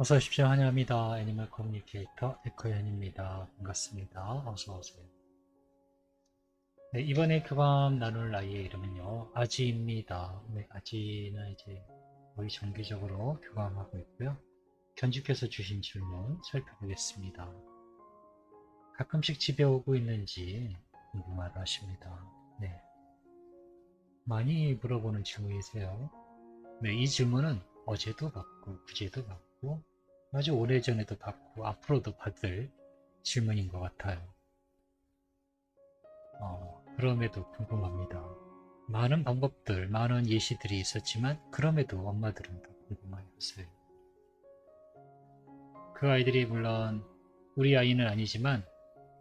어서 오십시오. 환영합니다. 애니멀 커뮤니케이터 에코현입니다. 반갑습니다. 어서 오세요. 네, 이번에 교감 나눌 아이의 이름은요, 아지입니다. 네, 아지는 이제 거의 정기적으로 교감하고 있고요. 견주께서 주신 질문 살펴보겠습니다. 가끔씩 집에 오고 있는지 궁금하다 하십니다. 네, 많이 물어보는 질문이세요. 네, 이 질문은 어제도 받고, 그제도 받고, 아주 오래전에도 받고, 앞으로도 받을 질문인 것 같아요. 그럼에도 궁금합니다. 많은 방법들, 많은 예시들이 있었지만, 그럼에도 엄마들은 더 궁금해했어요. 그 아이들이 물론 우리 아이는 아니지만,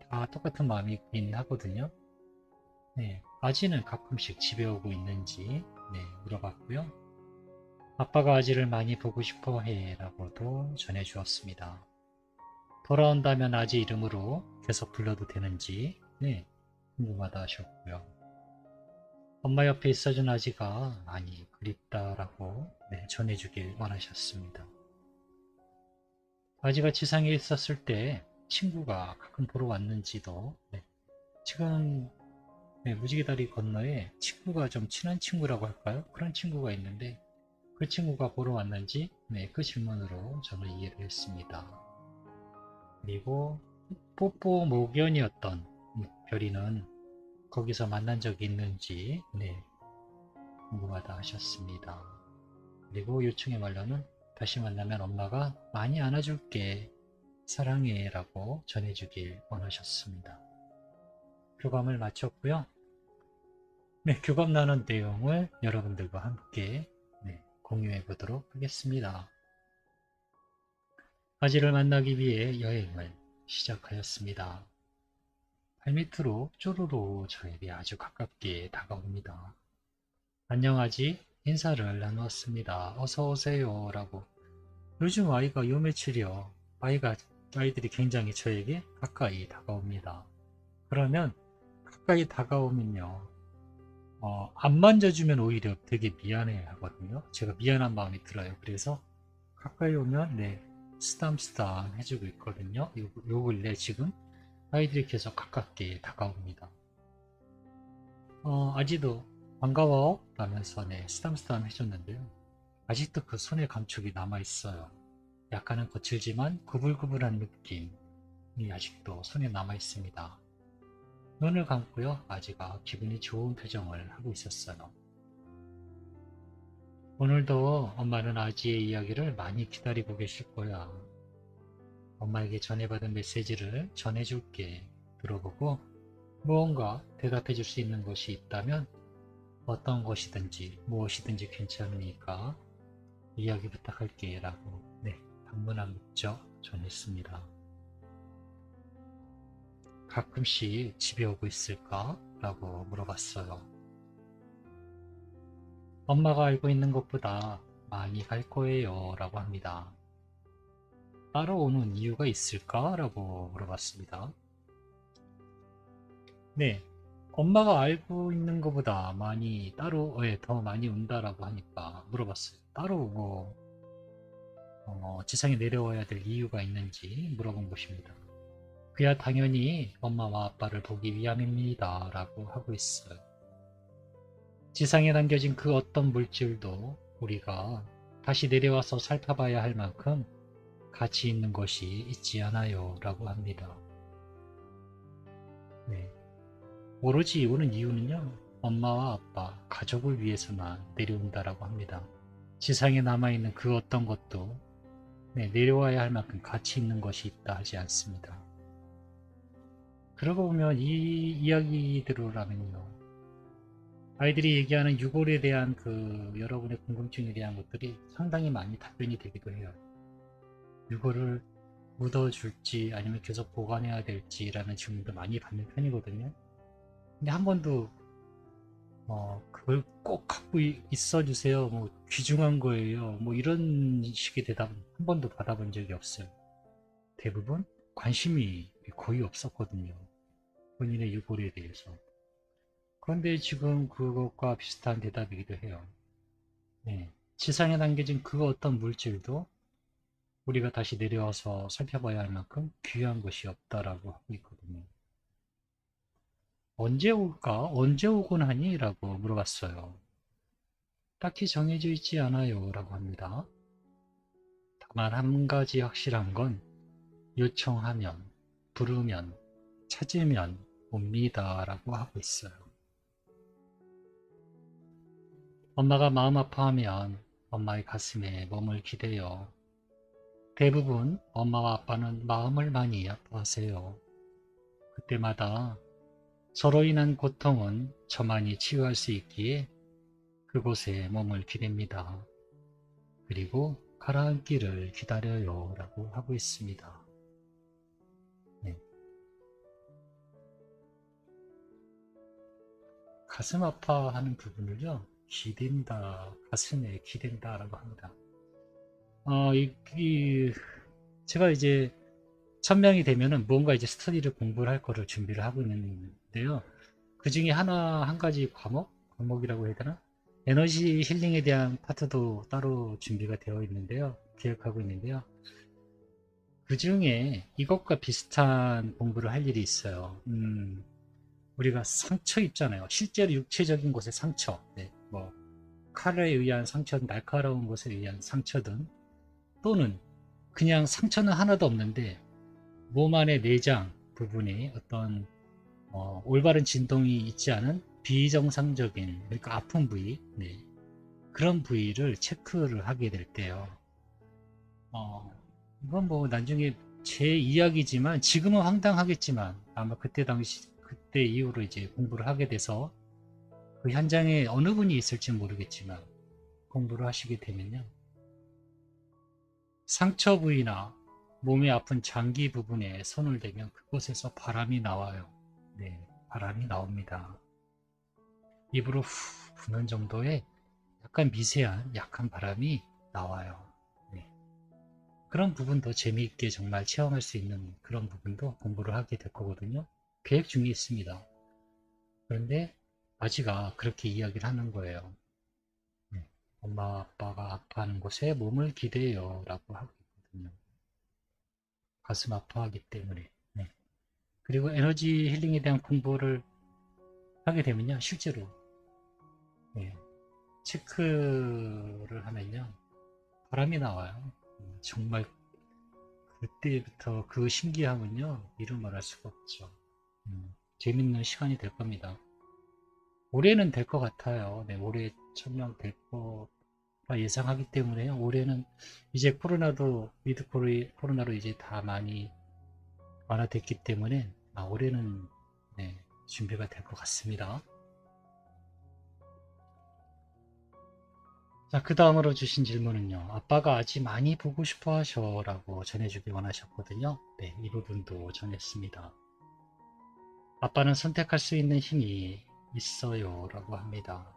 다 똑같은 마음이긴 하거든요. 네, 아지는 가끔씩 집에 오고 있는지, 네, 물어봤고요. 아빠가 아지를 많이 보고 싶어 해 라고도 전해주었습니다. 돌아온다면 아지 이름으로 계속 불러도 되는지 네, 궁금하다 하셨고요. 엄마 옆에 있어준 아지가 많이 그립다라고 네, 전해주길 원하셨습니다. 아지가 지상에 있었을 때 친구가 가끔 보러 왔는지도 네, 지금 네, 무지개 다리 건너에 친구가 좀 친한 친구라고 할까요? 그런 친구가 있는데 그 친구가 보러 왔는지 네, 그 질문으로 저는 이해를 했습니다. 그리고 뽀뽀 모견이었던 별이는 거기서 만난 적이 있는지 네, 궁금하다 하셨습니다. 그리고 요청의 말로는 다시 만나면 엄마가 많이 안아줄게 사랑해 라고 전해주길 원하셨습니다. 교감을 마쳤고요. 네, 교감 나눈 내용을 여러분들과 함께 네, 공유해 보도록 하겠습니다. 아지를 만나기 위해 여행을 시작하였습니다. 발밑으로 쪼르르 저에게 아주 가깝게 다가옵니다. 안녕하지? 인사를 나누었습니다. 어서오세요. 라고. 요즘 아이가 요 며칠이요. 아이들이 굉장히 저에게 가까이 다가옵니다. 그러면 가까이 다가오면요. 안 만져주면 오히려 되게 미안해 하거든요. 제가 미안한 마음이 들어요. 그래서 가까이 오면 네, 쓰담쓰담 해주고 있거든요. 요 근래 지금 아이들이 계속 가깝게 다가옵니다. 아직도 반가워 라면서 네, 쓰담쓰담 해줬는데요. 아직도 그 손의 감촉이 남아있어요. 약간은 거칠지만 구불구불한 느낌이 아직도 손에 남아있습니다. 눈을 감고요. 아지가 기분이 좋은 표정을 하고 있었어요. 오늘도 엄마는 아지의 이야기를 많이 기다리고 계실 거야. 엄마에게 전해받은 메시지를 전해줄게. 들어보고 무언가 대답해 줄 수 있는 것이 있다면 어떤 것이든지 무엇이든지 괜찮으니까 이야기 부탁할게 라고 네, 당분한 목적 전했습니다. 가끔씩 집에 오고 있을까? 라고 물어봤어요. 엄마가 알고 있는 것보다 많이 갈 거예요 라고 합니다. 따로 오는 이유가 있을까? 라고 물어봤습니다. 네, 엄마가 알고 있는 것보다 많이 따로 더 많이 온다라고 하니까 물어봤어요. 따로 뭐 지상에 내려와야 될 이유가 있는지 물어본 것입니다. 그야 당연히 엄마와 아빠를 보기 위함입니다. 라고 하고 있어요. 지상에 남겨진 그 어떤 물질도 우리가 다시 내려와서 살펴봐야 할 만큼 가치 있는 것이 있지 않아요. 라고 합니다. 네. 오로지 오는 이유는요, 엄마와 아빠, 가족을 위해서만 내려온다라고 합니다. 지상에 남아있는 그 어떤 것도 네, 내려와야 할 만큼 가치 있는 것이 있다 하지 않습니다. 그러고 보면 이 이야기대로라면요, 아이들이 얘기하는 유골에 대한 그 여러분의 궁금증에 대한 것들이 상당히 많이 답변이 되기도 해요. 유골을 묻어줄지 아니면 계속 보관해야 될지라는 질문도 많이 받는 편이거든요. 근데 한 번도 그걸 꼭 갖고 있어 주세요. 뭐 귀중한 거예요. 뭐 이런 식의 대답은 한 번도 받아본 적이 없어요. 대부분 관심이 거의 없었거든요. 본인의 유골에 대해서. 그런데 지금 그것과 비슷한 대답이기도 해요. 네. 지상에 남겨진 그 어떤 물질도 우리가 다시 내려와서 살펴봐야 할 만큼 귀한 것이 없다라고 하고 있거든요. 언제 올까? 언제 오곤 하니? 라고 물어봤어요. 딱히 정해져 있지 않아요. 라고 합니다. 다만 한 가지 확실한 건 요청하면, 부르면, 찾으면 옵니다. 라고 하고 있어요. 엄마가 마음 아파하면 엄마의 가슴에 몸을 기대요. 대부분 엄마와 아빠는 마음을 많이 아파하세요. 그때마다 서로 인한 고통은 저만이 치유할 수 있기에 그곳에 몸을 기댑니다. 그리고 가라앉기를 기다려요. 라고 하고 있습니다. 네. 가슴 아파하는 부분을요, 기댄다, 가슴에 기댄다 라고 합니다. 제가 이제 천명이 되면은 뭔가 이제 스터디를 공부를 할 거를 준비를 하고 있는데요. 그 중에 한 가지 과목이라고 해야 되나? 에너지 힐링에 대한 파트도 따로 준비가 되어 있는데요. 기획하고 있는데요. 그 중에 이것과 비슷한 공부를 할 일이 있어요. 우리가 상처 입잖아요. 실제로 육체적인 곳의 상처, 네, 뭐 칼에 의한 상처, 날카로운 것에 의한 상처든, 또는 그냥 상처는 하나도 없는데 몸 안의 내장 부분에 어떤 올바른 진동이 있지 않은 비정상적인, 그러니까 아픈 부위, 네, 그런 부위를 체크를 하게 될 때요. 이건 뭐 나중에 제 이야기지만, 지금은 황당하겠지만 아마 그때 이후로 이제 공부를 하게 돼서 그 현장에 어느 분이 있을지 모르겠지만 공부를 하시게 되면요, 상처 부위나 몸에 아픈 장기 부분에 손을 대면 그곳에서 바람이 나와요. 네, 바람이 나옵니다. 입으로 후 부는 정도의 약간 미세한 약한 바람이 나와요. 네. 그런 부분도 재미있게 정말 체험할 수 있는 그런 부분도 공부를 하게 될 거거든요. 계획 중에 있습니다. 그런데 아지가 그렇게 이야기를 하는 거예요. 네. 엄마 아빠가 아파하는 곳에 몸을 기대요 라고 하고 있거든요. 가슴 아파하기 때문에. 네. 그리고 에너지 힐링에 대한 공부를 하게 되면요, 실제로, 네, 체크를 하면요, 바람이 나와요. 정말 그때부터 그 신기함은요, 이루 말할 수가 없죠. 재밌는 시간이 될 겁니다. 올해는 될 것 같아요. 네, 올해 천명 될 거라 예상하기 때문에 올해는 이제 위드 코로나로 이제 다 많이 완화됐기 때문에 올해는, 네, 준비가 될 것 같습니다. 자, 그 다음으로 주신 질문은요. 아빠가 아직 많이 보고 싶어 하셔 라고 전해주기 원하셨거든요. 네, 이 부분도 전했습니다. 아빠는 선택할 수 있는 힘이 있어요 라고 합니다.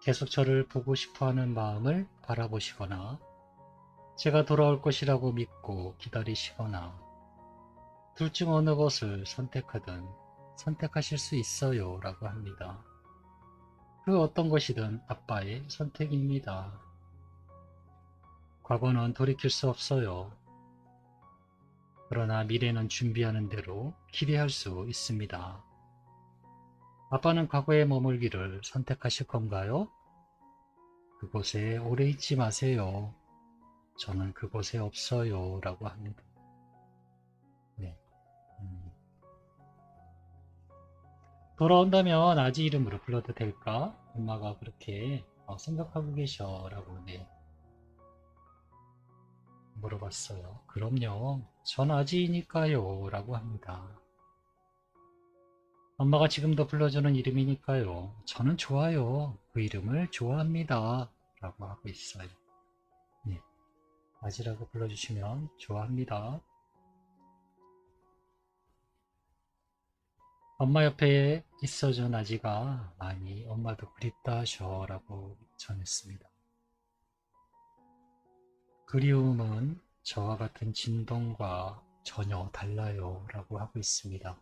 계속 저를 보고 싶어 하는 마음을 바라보시거나, 제가 돌아올 것이라고 믿고 기다리시거나, 둘 중 어느 것을 선택하든 선택하실 수 있어요 라고 합니다. 그 어떤 것이든 아빠의 선택입니다. 과거는 돌이킬 수 없어요. 그러나 미래는 준비하는 대로 기대할 수 있습니다. 아빠는 과거에 머물기를 선택하실 건가요? 그곳에 오래 있지 마세요. 저는 그곳에 없어요 라고 합니다. 네. 돌아온다면 아지 이름으로 불러도 될까? 엄마가 그렇게 생각하고 계셔 라고, 네, 물어봤어요. 그럼요. 전 아지이니까요 라고 합니다. 엄마가 지금도 불러주는 이름이니까요. 저는 좋아요. 그 이름을 좋아합니다 라고 하고 있어요. 네, 아지라고 불러주시면 좋아합니다. 엄마 옆에 있어준 아지가 많이 엄마도 그립다 하셔 라고 전했습니다. 그리움은 저와 같은 진동과 전혀 달라요 라고 하고 있습니다.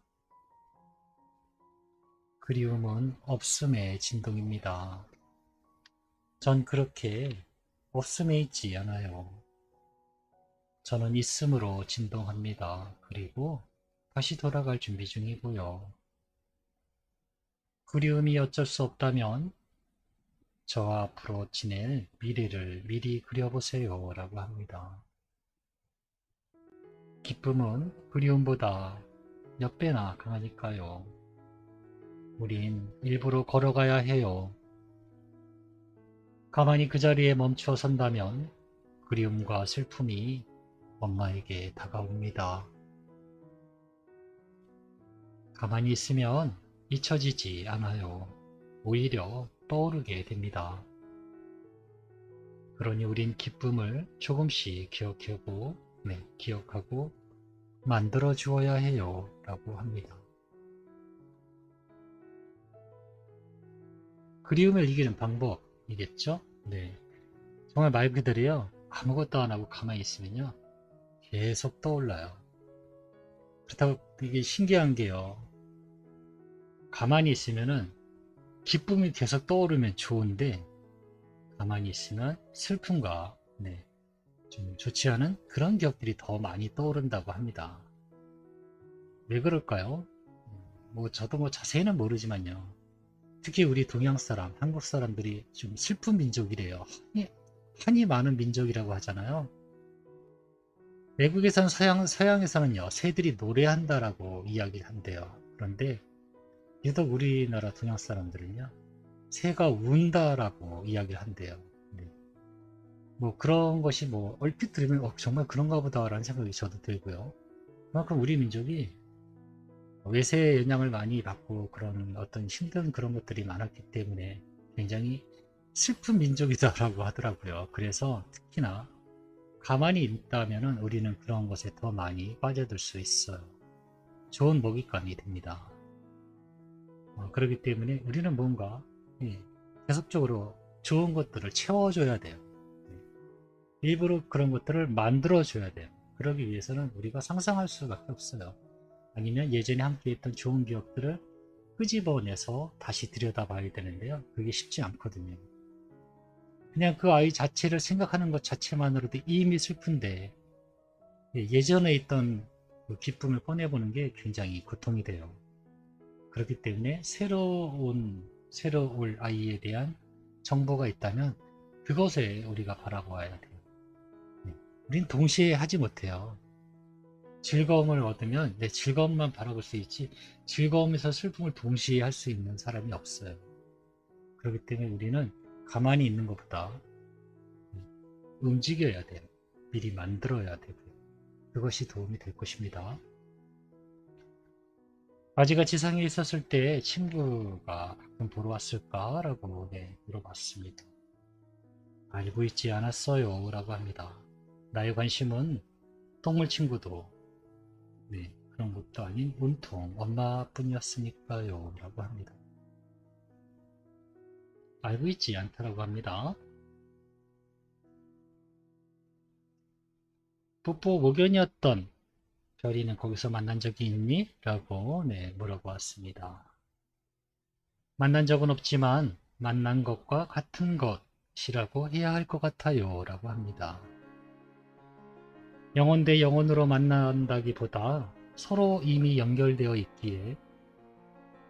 그리움은 없음의 진동입니다. 전 그렇게 없음에 있지 않아요. 저는 있음으로 진동합니다. 그리고 다시 돌아갈 준비 중이고요. 그리움이 어쩔 수 없다면 저와 앞으로 지낼 미래를 미리 그려보세요 라고 합니다. 기쁨은 그리움보다 몇 배나 강하니까요. 우린 일부러 걸어가야 해요. 가만히 그 자리에 멈춰 선다면 그리움과 슬픔이 엄마에게 다가옵니다. 가만히 있으면 잊혀지지 않아요. 오히려 떠오르게 됩니다. 그러니 우린 기쁨을 조금씩 기억하고 만들어 주어야 해요 라고 합니다. 그리움을 이기는 방법이겠죠? 네. 정말 말 그대로요. 아무것도 안 하고 가만히 있으면요. 계속 떠올라요. 그렇다고 이게 신기한 게요. 가만히 있으면은 기쁨이 계속 떠오르면 좋은데 가만히 있으면 슬픔과 좀 좋지 않은 그런 기억들이 더 많이 떠오른다고 합니다. 왜 그럴까요? 저도 자세히는 모르지만요. 특히 우리 동양 사람, 한국 사람들이 좀 슬픈 민족이래요. 한이 많은 민족이라고 하잖아요. 외국에서는 서양에서는요, 새들이 노래한다라고 이야기를 한대요. 그런데 유독 우리나라 동양 사람들은요, 새가 운다라고 이야기를 한대요. 네. 그런 것이 얼핏 들으면 정말 그런가 보다라는 생각이 저도 들고요. 그만큼 우리 민족이 외세의 영향을 많이 받고 그런 어떤 힘든 그런 것들이 많았기 때문에 굉장히 슬픈 민족이다라고 하더라고요. 그래서 특히나 가만히 있다면 우리는 그런 것에 더 많이 빠져들 수 있어요. 좋은 먹잇감이 됩니다. 그렇기 때문에 우리는 뭔가 계속적으로 좋은 것들을 채워줘야 돼요. 일부러 그런 것들을 만들어줘야 돼요. 그러기 위해서는 우리가 상상할 수밖에 없어요. 아니면 예전에 함께 했던 좋은 기억들을 끄집어내서 다시 들여다봐야 되는데요. 그게 쉽지 않거든요. 그냥 그 아이 자체를 생각하는 것 자체만으로도 이미 슬픈데 예전에 있던 그 기쁨을 꺼내보는 게 굉장히 고통이 돼요. 그렇기 때문에 새로 올 아이에 대한 정보가 있다면 그것에 우리가 바라보아야 돼요. 우린 동시에 하지 못해요. 즐거움을 얻으면 내 즐거움만 바라볼 수 있지 즐거움에서 슬픔을 동시에 할 수 있는 사람이 없어요. 그렇기 때문에 우리는 가만히 있는 것보다 움직여야 돼요. 미리 만들어야 되고요. 그것이 도움이 될 것입니다. 아지가 지상에 있었을 때 친구가 가끔 보러 왔을까? 라고 물어봤습니다. 알고 있지 않았어요 라고 합니다. 나의 관심은 동물 친구도 그런 것도 아닌 온통 엄마뿐이었으니까요 라고 합니다. 알고 있지 않다라고 합니다. 뽀뽀 목연이었던 별이는 거기서 만난 적이 있니? 라고 물어보았습니다. 만난 적은 없지만 만난 것과 같은 것이라고 해야 할 것 같아요 라고 합니다. 영혼 대 영혼으로 만난다기보다 서로 이미 연결되어 있기에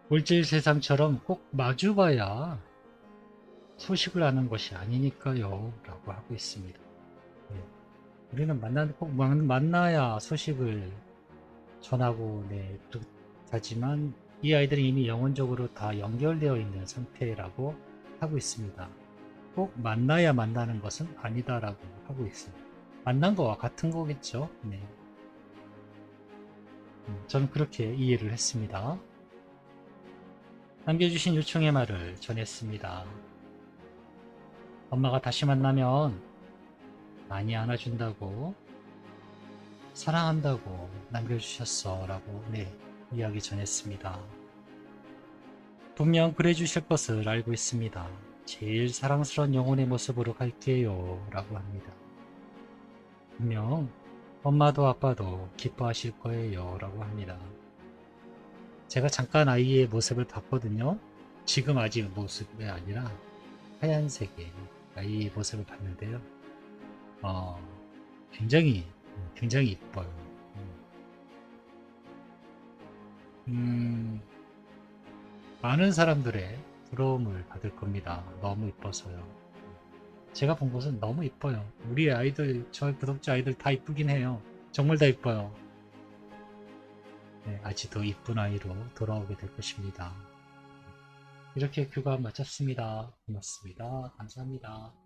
물질 세상처럼 꼭 마주봐야 소식을 아는 것이 아니니까요 라고 하고 있습니다. 우리는 꼭 만나야 소식을 전하고 하지만 이 아이들은 이미 영혼적으로 다 연결되어 있는 상태라고 하고 있습니다. 꼭 만나야 만나는 것은 아니다라고 하고 있습니다. 만난 거와 같은 거겠죠. 저는 그렇게 이해를 했습니다. 남겨주신 요청의 말을 전했습니다. 엄마가 다시 만나면 많이 안아준다고 사랑한다고 남겨주셨어 라고 이야기 전했습니다. 분명 그래 주실 것을 알고 있습니다. 제일 사랑스러운 영혼의 모습으로 갈게요 라고 합니다. 분명 엄마도 아빠도 기뻐하실 거예요 라고 합니다. 제가 잠깐 아이의 모습을 봤거든요. 지금 아직 모습이 아니라 하얀색의 아이의 모습을 봤는데요. 굉장히 굉장히 이뻐요. 음, 많은 사람들의 부러움을 받을 겁니다. 너무 이뻐서요. 제가 본 곳은 너무 이뻐요. 우리 아이들, 저희 구독자 아이들 다 이쁘긴 해요. 정말 다 이뻐요. 네, 아직 더 이쁜 아이로 돌아오게 될 것입니다. 이렇게 교감 마쳤습니다. 고맙습니다. 감사합니다.